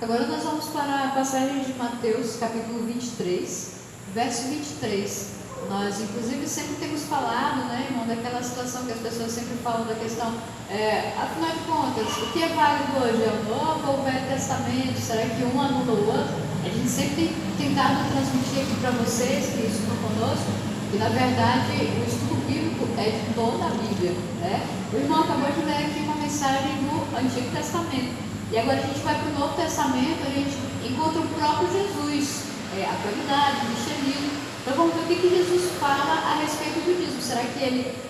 Agora nós vamos para a passagem de Mateus, capítulo 23, verso 23. Nós, inclusive, sempre temos falado, né, irmão, daquela situação que as pessoas sempre falam da questão, afinal de contas, o que é válido hoje? É o Novo ou o Velho Testamento? Será que um anula o outro? A gente sempre tem tentado transmitir aqui para vocês, que estudam conosco, que na verdade o estudo bíblico é de toda a Bíblia, né? O irmão acabou de ler aqui uma mensagem do Antigo Testamento. E agora a gente vai para o Novo Testamento, a gente encontra o próprio Jesus, a qualidade, o cristianismo. Então vamos ver o que Jesus fala a respeito do dízimo. Será que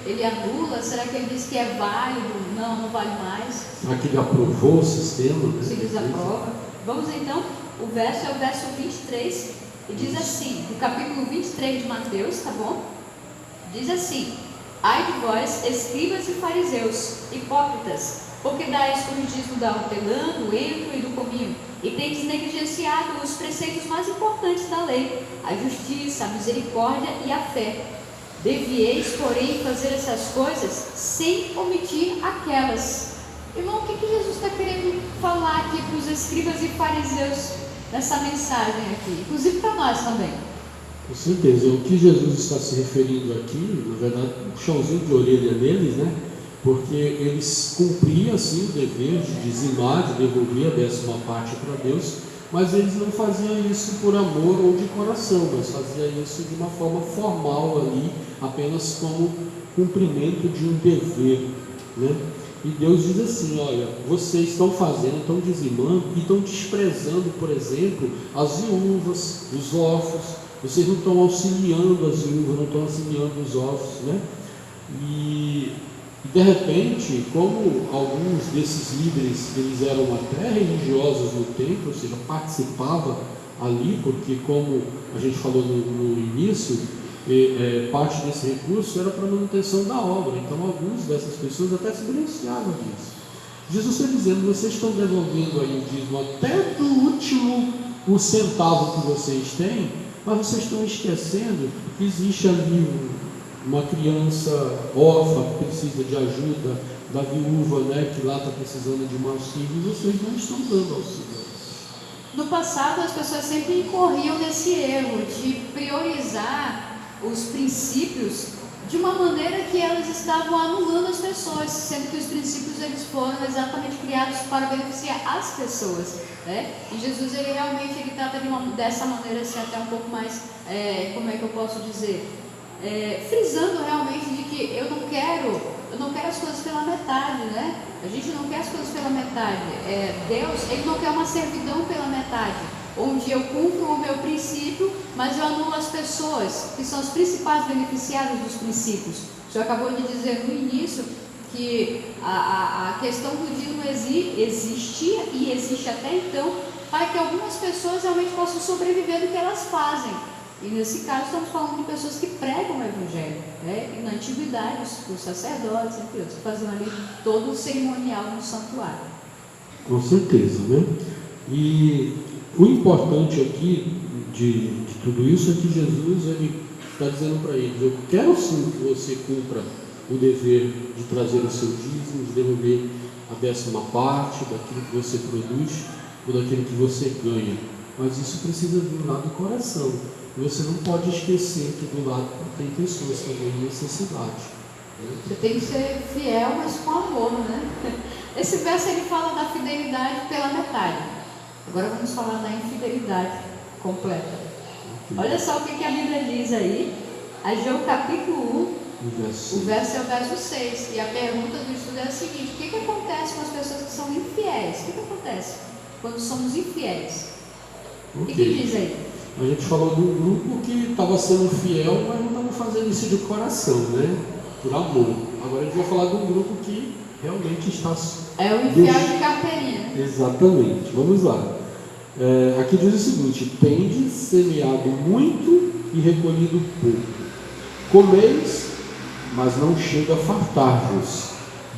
ele anula? Será que ele diz que é válido? Não vale mais. Será que ele aprovou o sistema? Né? Se desaprova. Vamos então, o verso é o verso 23, e diz assim, no capítulo 23 de Mateus, tá bom? Diz assim: ai de vós, escribas e fariseus, hipócritas, porque dais o dízimo da hortelã, do entro e do cominho, e tendes negligenciado os preceitos mais importantes da lei, a justiça, a misericórdia e a fé. Devieis, porém, fazer essas coisas sem omitir aquelas. Irmão, o que Jesus está querendo falar aqui para os escribas e fariseus nessa mensagem aqui? Inclusive para nós também. Com certeza, o que Jesus está se referindo aqui, na verdade, um puxãozinho de orelha deles, né? Porque eles cumpriam assim o dever de dizimar, de devolver a 10ª parte para Deus, mas eles não faziam isso por amor ou de coração, mas faziam isso de uma forma formal ali, apenas como cumprimento de um dever, né? E Deus diz assim: olha, vocês estão fazendo, estão dizimando e estão desprezando, por exemplo, as viúvas, os órfãos. Vocês não estão auxiliando as viúvas, não estão auxiliando os órfãos, né? E de repente, como alguns desses líderes, eles eram até religiosos no templo, ou seja, participavam ali, porque como a gente falou no início, parte desse recurso era para a manutenção da obra. Então algumas dessas pessoas até se beneficiavam disso. Jesus está dizendo: vocês estão devolvendo aí o dízimo até do último o centavo que vocês têm, mas vocês estão esquecendo que existe ali uma criança órfã que precisa de ajuda, da viúva, né, que lá está precisando de um auxílio, e vocês não estão dando auxílio. No passado, as pessoas sempre incorriam nesse erro de priorizar os princípios de uma maneira que elas estavam anulando as pessoas, sendo que os princípios eles foram exatamente criados para beneficiar as pessoas, né? E Jesus ele realmente trata dessa maneira assim, até um pouco mais, como é que eu posso dizer, frisando realmente de que eu não quero as coisas pela metade, né? A gente não quer as coisas pela metade. Deus ele não quer uma servidão pela metade, onde eu cumpro o meu princípio, mas eu anulo as pessoas, que são os principais beneficiários dos princípios. O senhor acabou de dizer no início que a questão do dízimo existia e existe até então, para que algumas pessoas realmente possam sobreviver do que elas fazem. E nesse caso estamos falando de pessoas que pregam o Evangelho, né? E na antiguidade os sacerdotes, entre outros, faziam ali todo o cerimonial no santuário. Com certeza, né? E o importante aqui de tudo isso é que Jesus ele está dizendo para eles: eu quero sim que você cumpra o dever de trazer o seu dízimo, de devolver a 10ª parte daquilo que você produz ou daquilo que você ganha, mas isso precisa vir lá do coração. Você não pode esquecer que do lado tem pessoas também em necessidade. Você tem que ser fiel, mas com amor, né? Esse verso ele fala da fidelidade pela metade. Agora vamos falar da infidelidade completa. Olha só o que a Bíblia diz aí. Ageu capítulo 1, o verso é o verso 6. E a pergunta do estudo é a seguinte: o que acontece com as pessoas que são infiéis? O que acontece quando somos infiéis? O que diz aí? A gente falou de um grupo que estava sendo fiel, mas não estava fazendo isso de coração, né? Por amor. Agora a gente vai falar de um grupo que realmente está... É o infiel de carteirinha. Exatamente. Vamos lá. Aqui diz o seguinte: tendes semeado muito e recolhido pouco. Comeis, mas não chega a fartar-vos.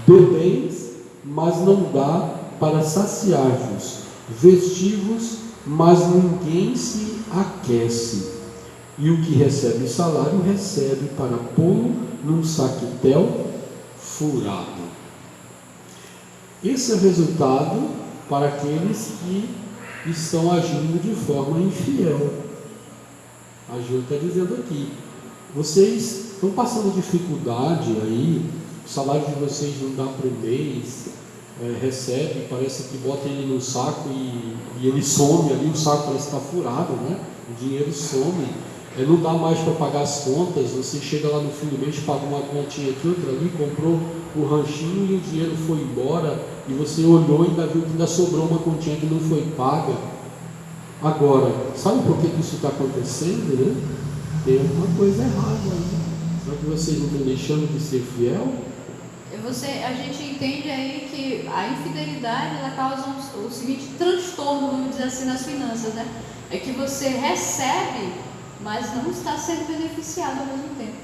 Bebeis, mas não dá para saciar-vos. Vestivos, mas ninguém se aquece. E o que recebe salário, recebe para pô-lo num saquetel furado. Esse é o resultado para aqueles que estão agindo de forma infiel. A Gil está dizendo aqui, vocês estão passando dificuldade aí, o salário de vocês não dá para o mês, recebe, parece que bota ele no saco e ele some ali, o saco parece que está furado, né? O dinheiro some, não dá mais para pagar as contas, você chega lá no fim do mês, paga uma continha aqui, outra ali, comprou o ranchinho e o dinheiro foi embora, e você olhou e ainda viu que ainda sobrou uma continha que não foi paga. Agora, sabe por que isso está acontecendo, né? Tem alguma coisa errada aí. Será que vocês não estão deixando de ser fiel? A gente entende aí que a infidelidade ela causa o seguinte transtorno, vamos dizer assim, nas finanças, né? É que você recebe, mas não está sendo beneficiado ao mesmo tempo.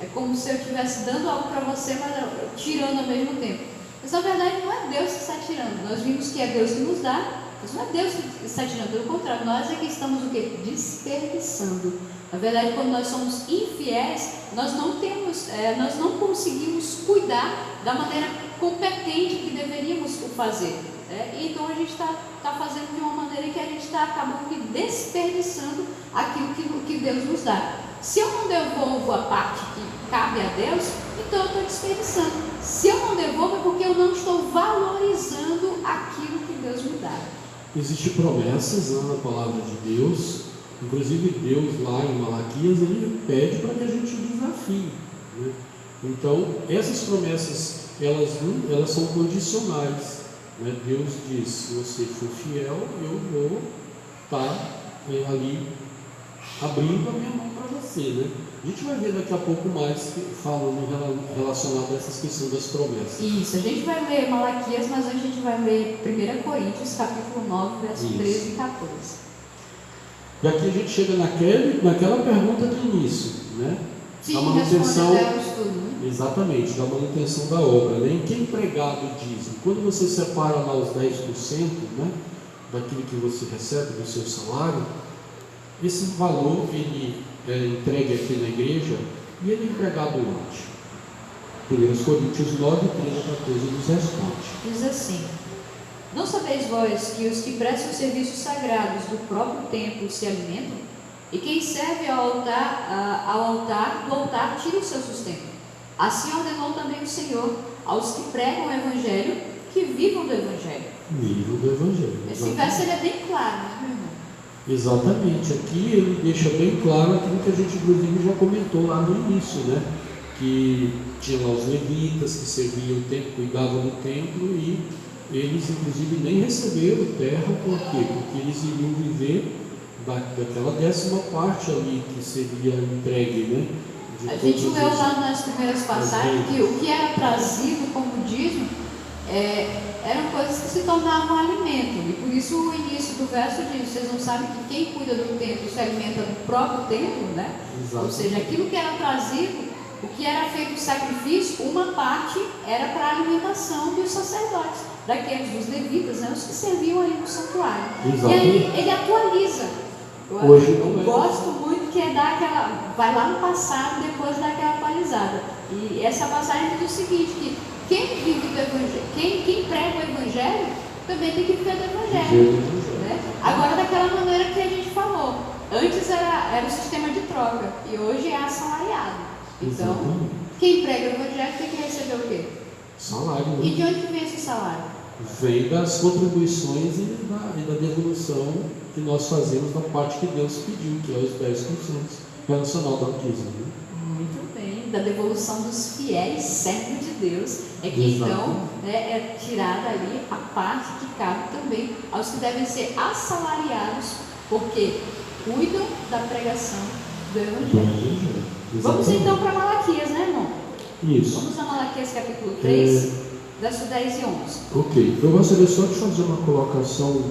É como se eu estivesse dando algo para você, mas tirando ao mesmo tempo. Mas na verdade não é Deus que está tirando. Nós vimos que é Deus que nos dá, mas não é Deus que está tirando. Pelo contrário, nós é que estamos o quê? Desperdiçando. Na verdade, quando nós somos infiéis, nós não conseguimos cuidar da maneira competente que deveríamos fazer. Então a gente está fazendo de uma maneira que a gente está acabando que desperdiçando aquilo que Deus nos dá. Se eu não devolvo a parte que cabe a Deus, então eu estou desperdiçando. Se eu não devolvo é porque eu não estou valorizando aquilo que Deus me dá. Existem promessas na palavra de Deus, inclusive Deus lá em Malaquias, ele pede para que a gente desafie, né? Então, essas promessas, elas são condicionais, né? Deus diz, se você for fiel, eu vou estar ali abrindo a minha mão para você, né? A gente vai ver daqui a pouco mais falando relacionado a essas questões das promessas. Isso, a gente vai ler Malaquias, mas a gente vai ler 1 Coríntios, capítulo 9, verso 13 e 14. E aqui a gente chega naquela pergunta do início, né? Sim, da manutenção, tudo, né? Exatamente, da manutenção da obra, né? Em que empregado dízimo? Quando você separa lá os 10%, né, daquilo que você recebe do seu salário, esse valor ele é entregue aqui na igreja e ele é empregado onde? 1 Coríntios 9, 13 a 14 nos responde. Diz assim: não sabeis vós que os que prestam serviços sagrados do próprio templo se alimentam? E quem serve ao altar, do altar tira o seu sustento. Assim ordenou também o Senhor aos que pregam o Evangelho, que vivam do Evangelho. Vivam do Evangelho. Esse verso ele é bem claro, né, meu irmão? Exatamente, aqui ele deixa bem claro aquilo que a gente inclusive já comentou lá no início, né? Que tinha lá os levitas que serviam o templo, cuidavam do templo, e eles inclusive nem receberam terra, por quê? Porque eles iriam viver daquela 10ª parte ali que seria entregue, né? A gente leu lá nas primeiras passagens que o que era trazido como dízimo eram coisas que se tornavam alimento, e por isso o início do verso diz: vocês não sabem que quem cuida do templo se alimenta do próprio templo, né? Exato. Ou seja, aquilo que era trazido, o que era feito o sacrifício, uma parte era para a alimentação dos sacerdotes, daqueles dos levitas, né? Os que serviam ali no santuário. Exato. E aí ele atualiza. Eu gosto muito que vai lá no passado, depois dá aquela atualizada. E essa passagem diz o seguinte, que quem vive do Evangelho, quem prega o Evangelho, também tem que viver do Evangelho, né? Agora daquela maneira que a gente falou. Antes era o sistema de troca, e hoje é assalariado. Então, exatamente. Quem prega o Evangelho tem que receber o quê? Salário. Né? E de onde vem esse salário? Vem das contribuições e da devolução que nós fazemos da parte que Deus pediu, que é os 10% relacional da dízimo. Né? Muito bem, da devolução dos fiéis servos de Deus, é que então é tirada ali a parte que cabe também aos que devem ser assalariados, porque cuidam da pregação do Evangelho. Vamos então para Malaquias, né, irmão? Isso. Vamos a Malaquias capítulo 3, verso 10 e 11. Ok, eu gostaria só de fazer uma colocação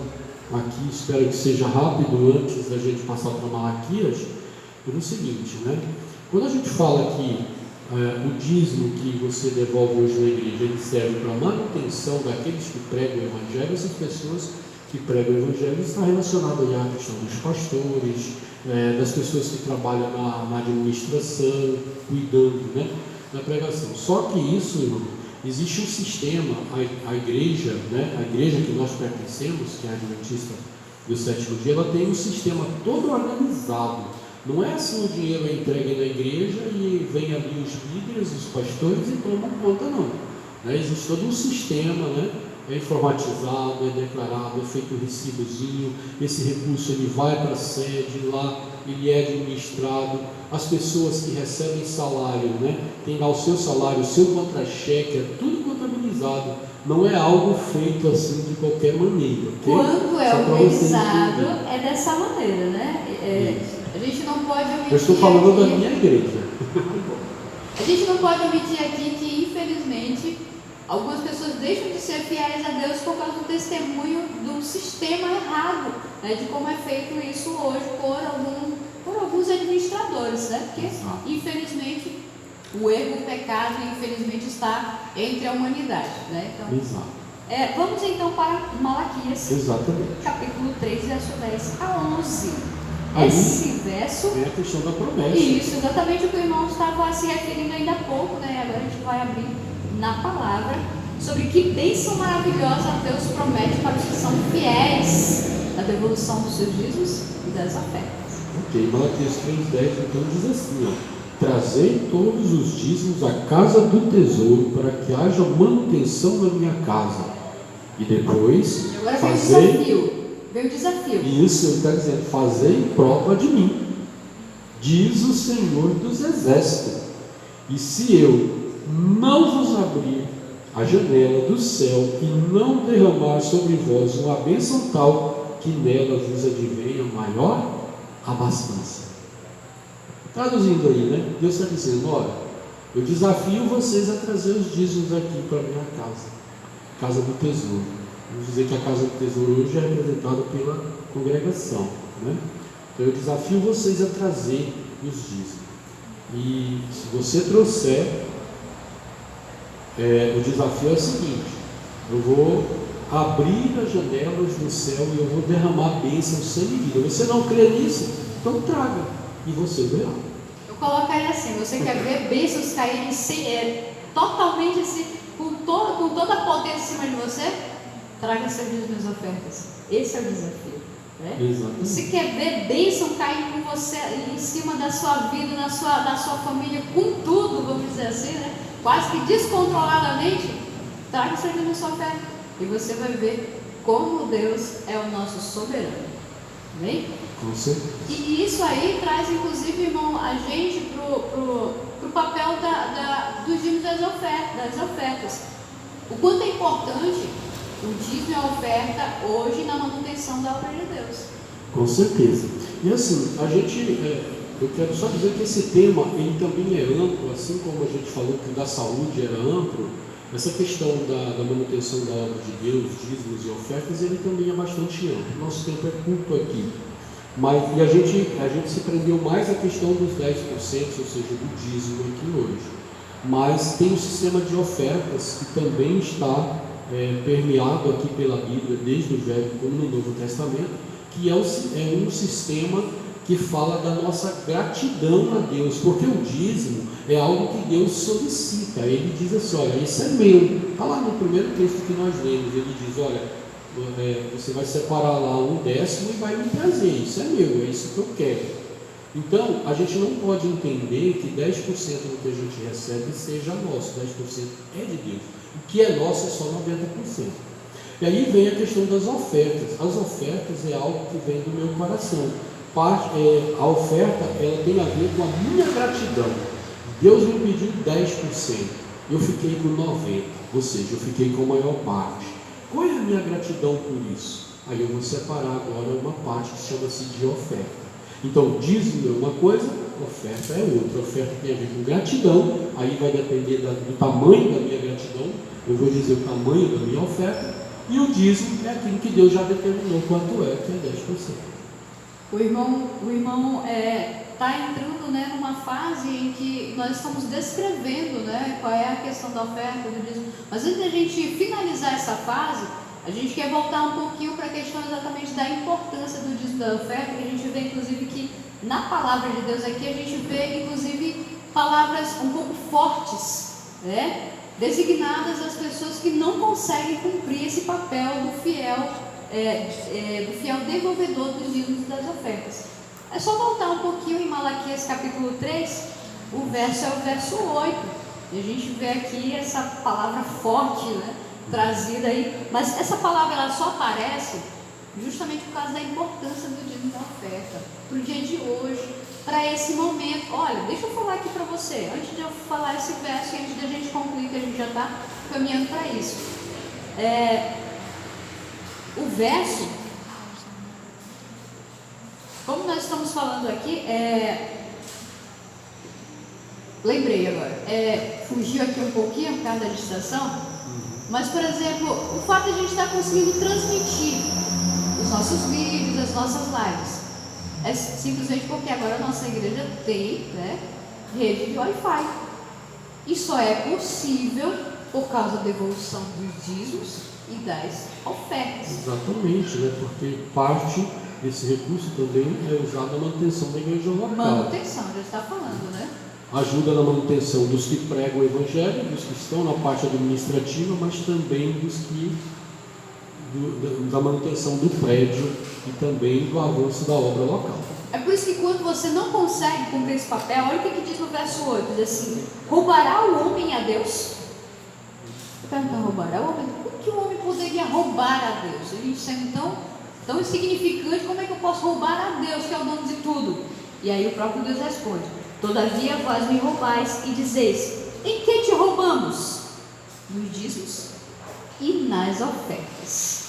aqui, espero que seja rápido antes da gente passar para Malaquias, é o seguinte, né? Quando a gente fala que o dízimo que você devolve hoje na igreja, ele serve para a manutenção daqueles que pregam o Evangelho, essas pessoas que pregam o Evangelho está relacionado à questão dos pastores, das pessoas que trabalham na administração, cuidando, né, da pregação. Só que isso, irmão, existe um sistema, a igreja, né, a igreja que nós pertencemos, que é a Adventista do sétimo dia, ela tem um sistema todo organizado. Não é assim: o dinheiro é entregue na igreja e vem ali os líderes, os pastores e tomam conta, não. Né? Existe todo um sistema, né? É informatizado, é declarado, é feito um recibozinho, esse recurso ele vai para a sede, lá ele é administrado, as pessoas que recebem salário, né? Tem lá o seu salário, o seu contra-cheque, é tudo contabilizado, não é algo feito assim de qualquer maneira. Okay? Quando é organizado, é dessa maneira, né? A gente não pode omitir. Eu estou falando aqui, da minha igreja. A gente não pode omitir aqui que, infelizmente, algumas pessoas deixam de ser fiéis a Deus por causa do testemunho do sistema errado, né, de como é feito isso hoje por alguns administradores, né? Porque, infelizmente, o erro, o pecado, infelizmente, está entre a humanidade, né? Então, vamos então para Malaquias, capítulo 3, verso 10 a 11. Aí, esse verso é a questão da promessa. Isso, exatamente o que o irmão estava se referindo ainda há pouco, né? Agora a gente vai abrir na palavra sobre que bênção maravilhosa Deus promete para os que são fiéis na devolução dos seus dízimos e das ofertas. Ok, Malaquias 3,10 então diz assim: ó, trazei todos os dízimos à casa do tesouro, para que haja manutenção na minha casa. E depois agora vem o desafio. Isso, ele está dizendo: fazei prova de mim, diz o Senhor dos Exércitos, e se eu não vos abrir a janela do céu e não derramar sobre vós uma bênção tal que nela vos advenha maior abastança. Traduzindo aí, né? Deus está dizendo: olha, eu desafio vocês a trazer os dízimos aqui para a minha casa do tesouro. Vamos dizer que a casa do tesouro hoje é representada pela congregação, né? Então eu desafio vocês a trazer os dízimos. E se você trouxer, o desafio é o seguinte: eu vou abrir as janelas do céu e eu vou derramar bênçãos sem medida. Você não crê nisso? Então traga e você verá. Eu colocaria assim: você quer ver bênçãos caírem totalmente assim, com toda a potência em cima de você? Traga seus dízimos e ofertas. Esse é o desafio, né? Exatamente. Você quer ver bênção cair com você em cima da sua vida, da sua família, com tudo, vamos dizer assim, né? Quase que descontroladamente. Traga seus dízimos e ofertas e você vai ver como Deus é o nosso soberano. Amém? Com certeza. E isso aí traz, inclusive, irmão, a gente pro papel dos dízimos das ofertas. O quanto é importante o dízimo e a oferta hoje na manutenção da obra de Deus. Com certeza. E assim, eu quero só dizer que esse tema, ele também é amplo, assim como a gente falou que o da saúde era amplo, essa questão da manutenção da obra de Deus, dízimos e ofertas, ele também é bastante amplo. Nosso tempo é curto aqui. E a gente se prendeu mais à questão dos 10%, ou seja, do dízimo aqui hoje. Mas tem o sistema de ofertas que também está permeado aqui pela Bíblia, desde o Velho como no Novo Testamento, que é um sistema que fala da nossa gratidão a Deus, porque o dízimo é algo que Deus solicita. Ele diz assim: olha, isso é meu. Está lá no primeiro texto que nós lemos, ele diz: olha, você vai separar lá 1/10 e vai me trazer, isso é meu, é isso que eu quero. Então, a gente não pode entender que 10% do que a gente recebe seja nosso, 10% é de Deus. O que é nosso é só 90%. E aí vem a questão das ofertas. As ofertas é algo que vem do meu coração. A oferta, ela tem a ver com a minha gratidão. Deus me pediu 10%, eu fiquei com 90%, ou seja, eu fiquei com a maior parte. Qual é a minha gratidão por isso? Aí eu vou separar agora uma parte que chama-se de oferta. Então, dízimo é uma coisa, oferta é outra. Oferta tem a ver com gratidão, aí vai depender do tamanho da minha gratidão, eu vou dizer o tamanho da minha oferta, e o dízimo é aquilo que Deus já determinou quanto é, que é 10%. O irmão está entrando, né, numa fase em que nós estamos descrevendo, né, qual é a questão da oferta, do dízimo. Mas antes de a gente finalizar essa fase, a gente quer voltar um pouquinho para a questão exatamente da importância do dízimo da oferta, que a gente vê inclusive que na palavra de Deus aqui a gente vê inclusive palavras um pouco fortes, né, designadas às pessoas que não conseguem cumprir esse papel do fiel do fiel devolvedor dos dízimos e das ofertas. É só voltar um pouquinho em Malaquias capítulo 3, o verso é o verso 8, e a gente vê aqui essa palavra forte, né, trazida aí, mas essa palavra ela só aparece justamente por causa da importância do dízimo e da oferta, para o dia de hoje, para esse momento. Olha, deixa eu falar aqui para você, antes de eu falar esse verso e antes da gente concluir, que a gente já está caminhando para isso. O verso, como nós estamos falando aqui, lembrei agora, fugiu aqui um pouquinho por causa da distração, mas, por exemplo, o fato de a gente estar conseguindo transmitir os nossos vídeos, as nossas lives, é simplesmente porque agora a nossa igreja tem, né, rede de Wi-Fi. E só é possível por causa da devolução dos dízimos e das ofertas. Exatamente, né? Porque parte desse recurso também é usado na manutenção da igreja local. Manutenção, já está falando, né? Ajuda na manutenção dos que pregam o evangelho, dos que estão na parte administrativa, mas também da manutenção do prédio e também do avanço da obra local. É por isso que quando você não consegue cumprir esse papel, olha o que diz no verso 8, diz assim: roubará o homem a Deus? Roubará o homem? Como que o homem poderia roubar a Deus? Ele sendo tão insignificante, como é que eu posso roubar a Deus, que é o dono de tudo? E aí o próprio Deus responde: todavia vós me roubais e dizeis: em que te roubamos? Nos dízimos e nas ofertas.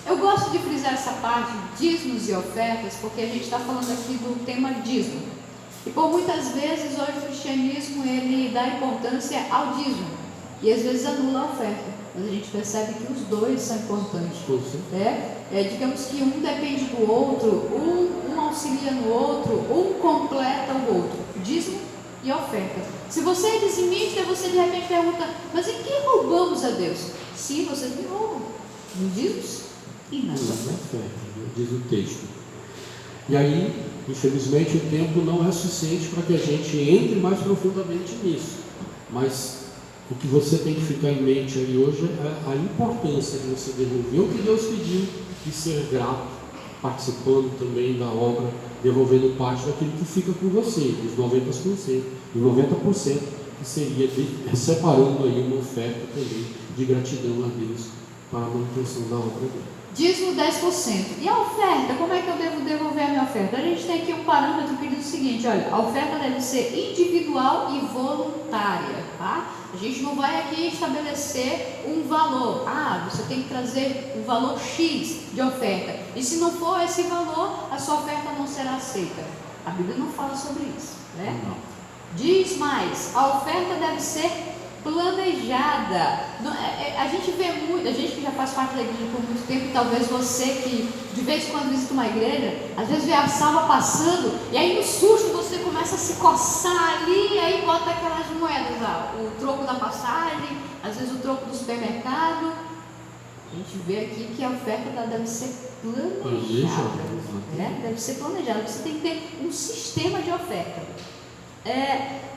Eu gosto de frisar essa parte, dízimos e ofertas, porque a gente está falando aqui do tema dízimo. E por muitas vezes hoje o cristianismo ele dá importância ao dízimo e às vezes anula a oferta. Mas a gente percebe que os dois são importantes. Digamos que um depende do outro, um auxilia no outro, um completa o outro. Dízimo e oferta. Se você é dizimista, você de repente pergunta: mas em que roubamos a Deus? Sim, vocês me roubam. Nos dízimos e nas ofertas, diz o texto. E aí, infelizmente, o tempo não é suficiente para que a gente entre mais profundamente nisso. Mas o que você tem que ficar em mente aí hoje é a importância de você devolver o que Deus pediu e ser grato, participando também da obra, devolvendo parte daquilo que fica com você, dos 90%, e 90% que seria separando aí uma oferta também de gratidão a Deus para a manutenção da obra dele. Dízimo 10%. E a oferta? Como é que eu devo devolver a minha oferta? A gente tem aqui um parâmetro que diz o seguinte: olha, a oferta deve ser individual e voluntária, tá? A gente não vai aqui estabelecer um valor. Você tem que trazer um valor X de oferta. E se não for esse valor, a sua oferta não será aceita. A Bíblia não fala sobre isso, né? Não. Diz mais, a oferta deve ser planejada. A gente vê muito, a gente que já faz parte da igreja por muito tempo, e talvez você que de vez em quando visita uma igreja, às vezes vê a salva passando, e aí no susto você começa a se coçar ali, e aí bota aquelas moedas lá, o troco da passagem, às vezes o troco do supermercado. A gente vê aqui que a oferta deve ser planejada, né? Deve ser planejada, você tem que ter um sistema de oferta.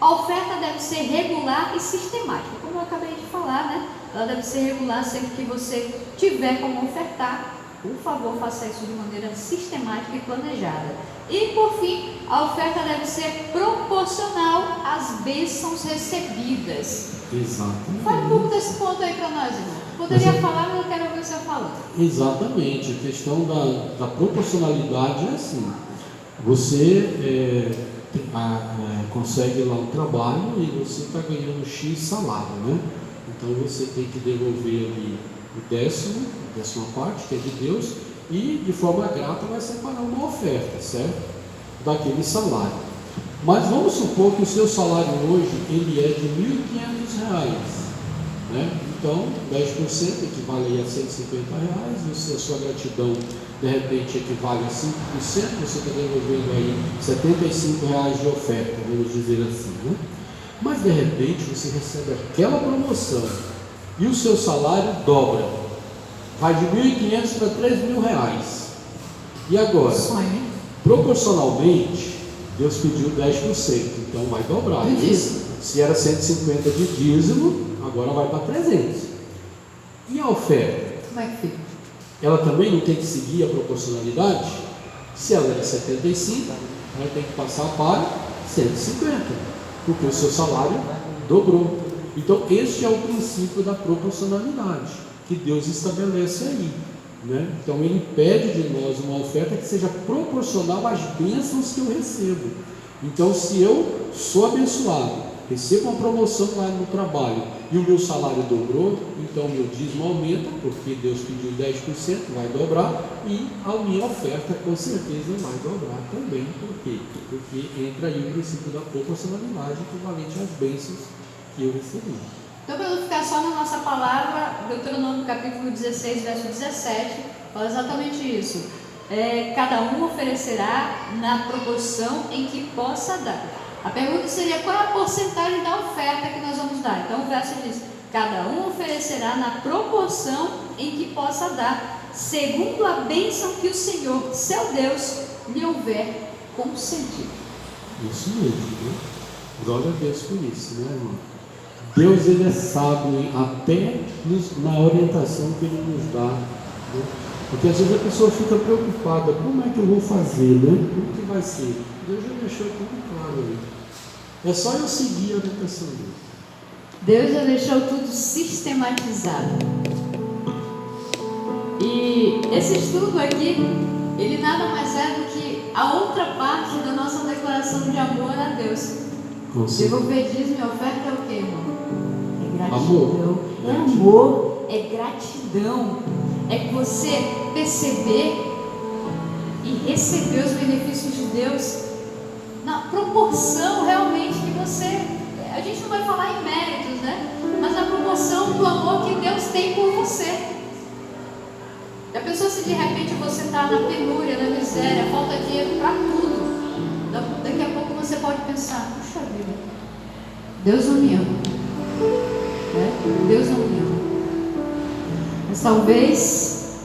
A oferta deve ser regular e sistemática, como eu acabei de falar, né? Ela deve ser regular sempre que você tiver como ofertar. Por favor, faça isso de maneira sistemática e planejada. E por fim, a oferta deve ser proporcional às bênçãos recebidas. Exatamente. Fale um pouco desse ponto aí para nós, irmão. Poderia falar, mas eu quero ouvir você falando. Exatamente, a questão da proporcionalidade é assim: você consegue lá um trabalho e você está ganhando X salário, né? Então você tem que devolver ali o décima parte, que é de Deus, e de forma grata vai separar uma oferta, certo? Daquele salário. Mas vamos supor que o seu salário hoje ele é de R$ 1.500, né? Então 10% equivale a R$ 150, e a sua gratidão de repente equivale a 5%, você está devolvendo aí R$ 75 de oferta, vamos dizer assim, né? Mas de repente você recebe aquela promoção e o seu salário dobra, vai de R$ 1.500 para R$ 3.000. E agora, proporcionalmente, Deus pediu 10%, então vai dobrar. Se era 150 de dízimo, agora vai para 300. E a oferta? Como é que fica? ela também não tem que seguir a proporcionalidade? Se ela é de 75, ela tem que passar para 150, porque o seu salário dobrou. Então, este é o princípio da proporcionalidade que Deus estabelece aí, né? Então, Ele pede de nós uma oferta que seja proporcional às bênçãos que eu recebo. Então, se eu sou abençoado, recebo uma promoção lá no trabalho e o meu salário dobrou, então o meu dízimo aumenta, porque Deus pediu 10%, vai dobrar, e a minha oferta com certeza vai dobrar também. Por quê? Porque entra aí o princípio da proporcionalidade equivalente às bênçãos que eu recebi. Então, para não ficar só na nossa palavra, Deuteronômio capítulo 16, verso 17, fala exatamente isso. Cada um oferecerá na proporção em que possa dar. A pergunta seria: qual é a porcentagem da oferta que nós vamos dar? Então o verso diz: cada um oferecerá na proporção em que possa dar, segundo a bênção que o Senhor, seu Deus, lhe houver concedido. Isso mesmo, né? Glória a Deus por isso, né, irmão? Deus, Ele é sábio até na orientação que Ele nos dá, né? Porque às vezes a pessoa fica preocupada: como é que eu vou fazer, né? Como que vai ser? Deus já deixou tudo claro aí. É só eu seguir a orientação dele. Deus já deixou tudo sistematizado. E esse estudo aqui, ele nada mais é do que a outra parte da nossa declaração de amor a Deus. Devolver dízimo e oferta é o que, irmão? É gratidão. É amor, é gratidão. É você perceber e receber os benefícios de Deus na proporção realmente que você... A gente não vai falar em méritos, né? Mas na proporção do amor que Deus tem por você. A pessoa, se de repente você está na penúria, na miséria, falta dinheiro para tudo, daqui a pouco você pode pensar: puxa vida, Deus não me ama, né? Deus não me ama. Mas talvez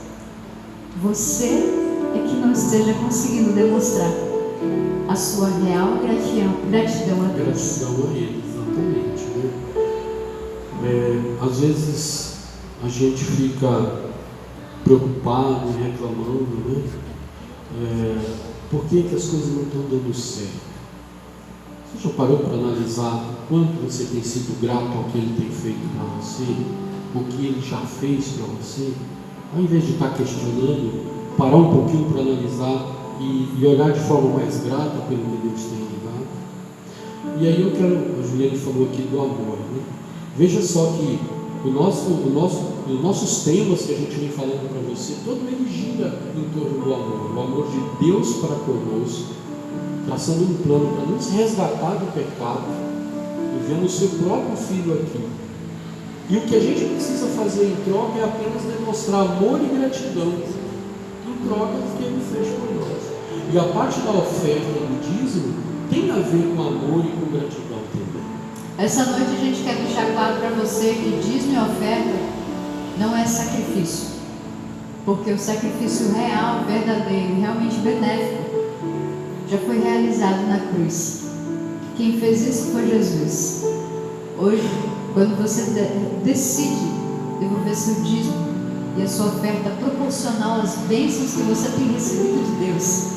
você é que não esteja conseguindo demonstrar a sua real gratidão a Deus. Gratidão a Ele, exatamente, né? Às vezes a gente fica preocupado e reclamando, né? Por que as coisas não estão dando certo? Você já parou para analisar o quanto você tem sido grato ao que Ele tem feito para você? O que Ele já fez para você? Ao invés de estar questionando, parar um pouquinho para analisar e olhar de forma mais grata pelo que Deus tem lhe dado. E aí a Juliane falou aqui do amor, né? Veja só que os nossos temas que a gente vem falando para você, todo ele gira em torno do amor. O amor de Deus para conosco, traçando um plano para nos resgatar do pecado, enviando o seu próprio Filho aqui. E o que a gente precisa fazer em troca é apenas demonstrar amor e gratidão em troca do que Ele fez por nós. E a parte da oferta do dízimo tem a ver com amor e com gratidão também. Essa noite a gente quer deixar claro para você que dízimo e oferta não é sacrifício, porque o sacrifício real, verdadeiro, realmente benéfico já foi realizado na cruz. Quem fez isso foi Jesus. Hoje, quando você decide devolver seu dízimo e a sua oferta proporcional às bênçãos que você tem recebido de Deus,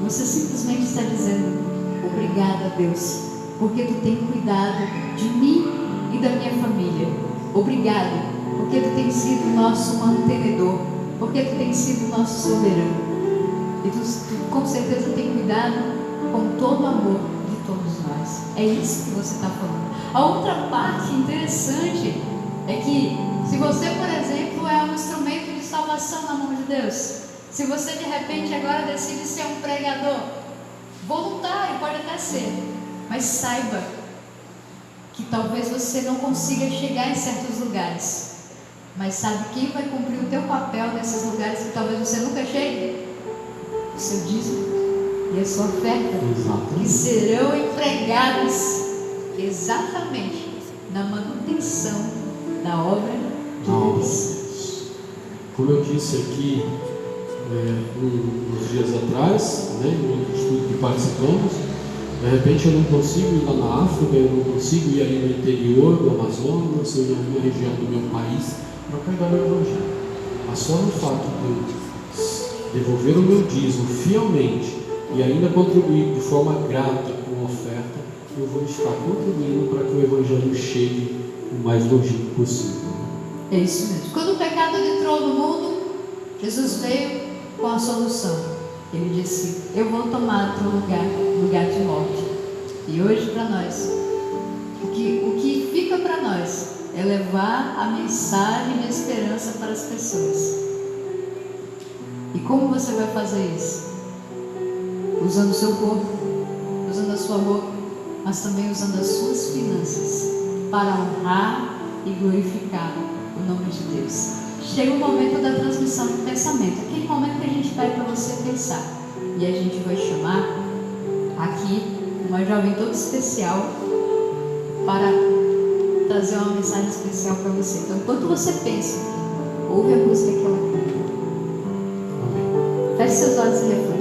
você simplesmente está dizendo: obrigada, Deus, porque Tu tem cuidado de mim e da minha família. Obrigado, porque Tu tem sido o nosso mantenedor, porque Tu tem sido o nosso soberano. E tu com certeza tem cuidado com todo o amor de todos nós. É isso que você está falando. A outra parte interessante é que, se você, por exemplo, é um instrumento de salvação na mão de Deus, se você de repente agora decide ser um pregador voluntário, pode até ser, mas saiba que talvez você não consiga chegar em certos lugares, mas sabe quem vai cumprir o teu papel nesses lugares que talvez você nunca chegue? O seu dízimo e a sua oferta. Exatamente. Que serão empregados exatamente na manutenção da obra de Deus. Como eu disse aqui uns dias atrás, né, no outro estudo que participamos, de repente eu não consigo ir lá na África, eu não consigo ir ali no interior do Amazonas, ou em alguma região do meu país, para pregar o Evangelho. Mas só no fato de eu devolver o meu dízimo fielmente e ainda contribuir de forma grata com a oferta, eu vou estar contribuindo para que o Evangelho chegue o mais longe possível. É isso mesmo. Quando o pecado entrou no mundo, Jesus veio com a solução. Ele disse: eu vou tomar teu lugar de morte. E hoje para nós, o que fica para nós é levar a mensagem de esperança para as pessoas. E como você vai fazer isso? Usando o seu corpo, usando a sua boca, mas também usando as suas finanças para honrar e glorificar o nome de Deus. Chega o momento da transmissão de pensamento, aquele momento que a gente vai para você pensar. E a gente vai chamar aqui uma jovem toda especial para trazer uma mensagem especial para você. Então, enquanto você pensa, ouve a música que ela canta. Feche seus olhos e reflete.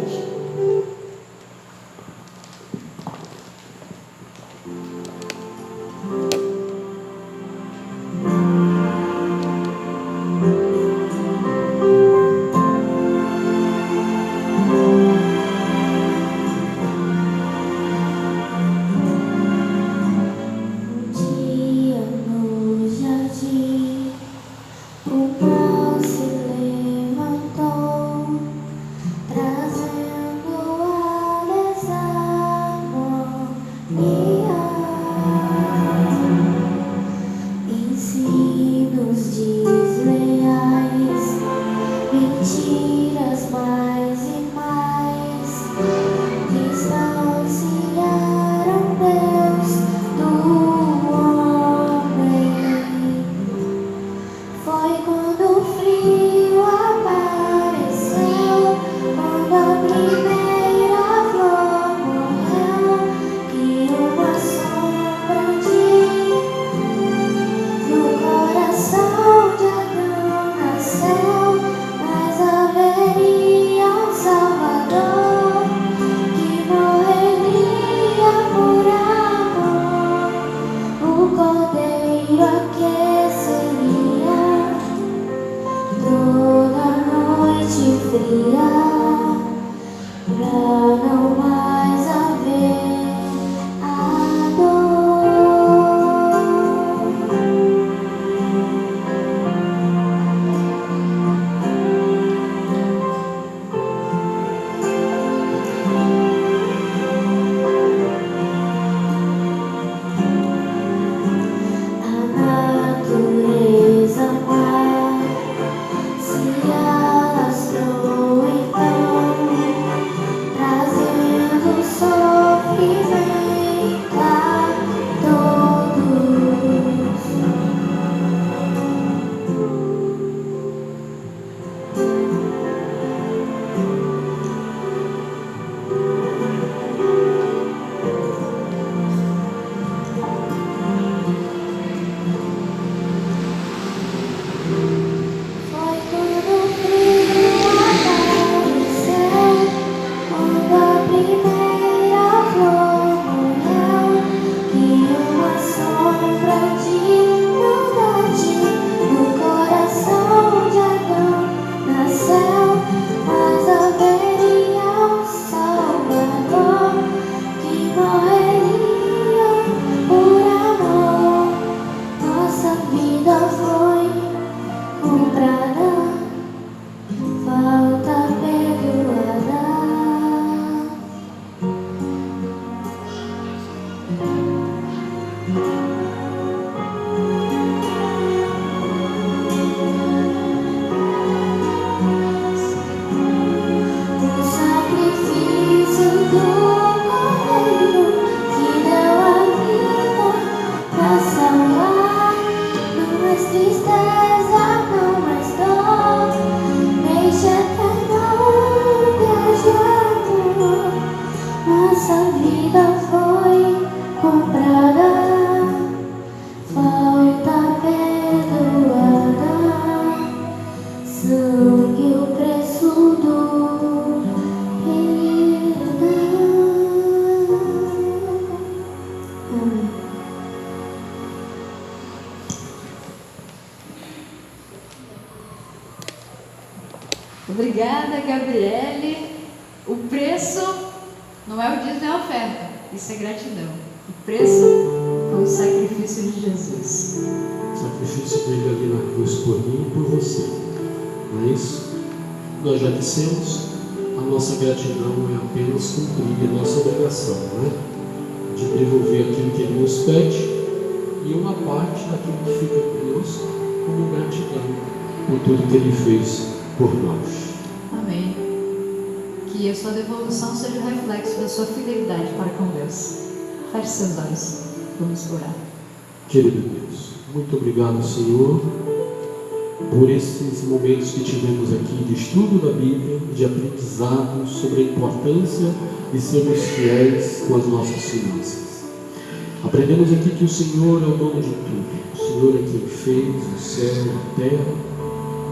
Coração de Adão nasceu, mas haveria Obrigada, Gabriele. O preço não é o dízimo, é a oferta. Isso é gratidão. O preço foi o sacrifício de Jesus. O sacrifício dele ali na cruz por mim e por você. Não é isso? Nós já dissemos, a nossa gratidão é apenas cumprir a nossa obrigação, não é? De devolver aquilo que ele nos pede e uma parte daquilo que fica conosco como gratidão por tudo que ele fez por nós. Amém. Que a sua devolução seja o reflexo da sua fidelidade para com Deus. Feche seus olhos. Vamos orar. Querido Deus, muito obrigado, Senhor, por esses momentos que tivemos aqui de estudo da Bíblia, de aprendizado sobre a importância de sermos fiéis com as nossas finanças. Aprendemos aqui que o Senhor é o dono de tudo. O Senhor é quem fez o céu e a terra.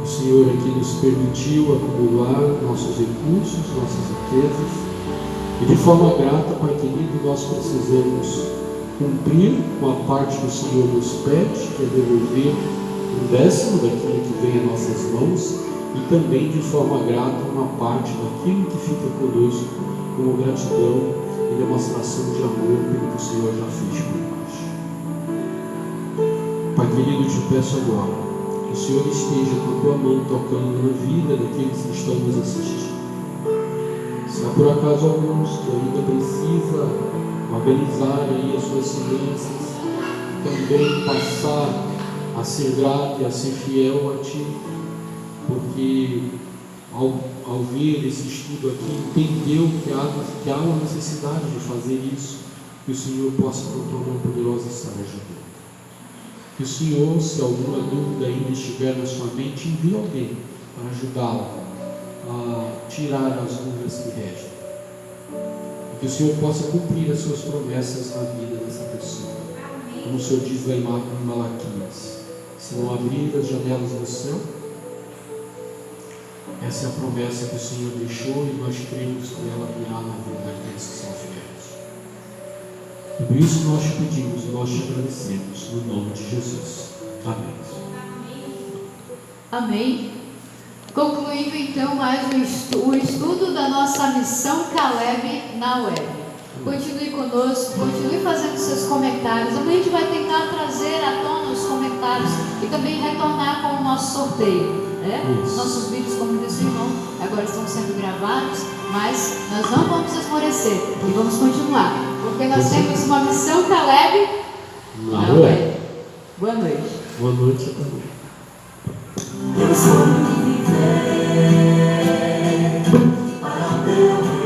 O Senhor é quem nos permitiu acumular nossos recursos, nossas riquezas. E de forma grata, Pai querido, nós precisamos cumprir com a parte que o Senhor nos pede, que é devolver um décimo daquilo que vem às nossas mãos, e também de forma grata uma parte daquilo que fica conosco como gratidão e demonstração de amor pelo que o Senhor já fez por nós. Pai querido, te peço agora que o Senhor esteja com a tua mão tocando na vida daqueles que estão nos assistindo. Se há por acaso alguns que ainda precisa organizar aí as suas finanças, também passar a ser grato e a ser fiel a Ti, porque ao ver esse estudo aqui, entendeu que há uma necessidade de fazer isso, que o Senhor possa, com tua mão poderosa, estar ajudando. Que o Senhor, se alguma dúvida ainda estiver na sua mente, envie alguém para ajudá-lo a tirar as dúvidas que restam. Que o Senhor possa cumprir as suas promessas na vida dessa pessoa. Como o Senhor diz lá em Malaquias: se não abrir as janelas do céu, essa é a promessa que o Senhor deixou e nós cremos que ela virá na vida daqueles que são fiéis. E por isso nós te pedimos e nós te agradecemos, no nome de Jesus. Amém. Amém. Concluindo então mais o estudo da nossa missão Caleb na web. Continue conosco, continue fazendo seus comentários. Amanhã a gente vai tentar trazer à tona os comentários e também retornar com o nosso sorteio. Nossos vídeos, como disse o irmão, agora estão sendo gravados, mas nós não vamos esmorecer e vamos continuar, porque nós temos uma missão Caleb na web. Boa noite. Boa noite também. Eu sou viver para o teu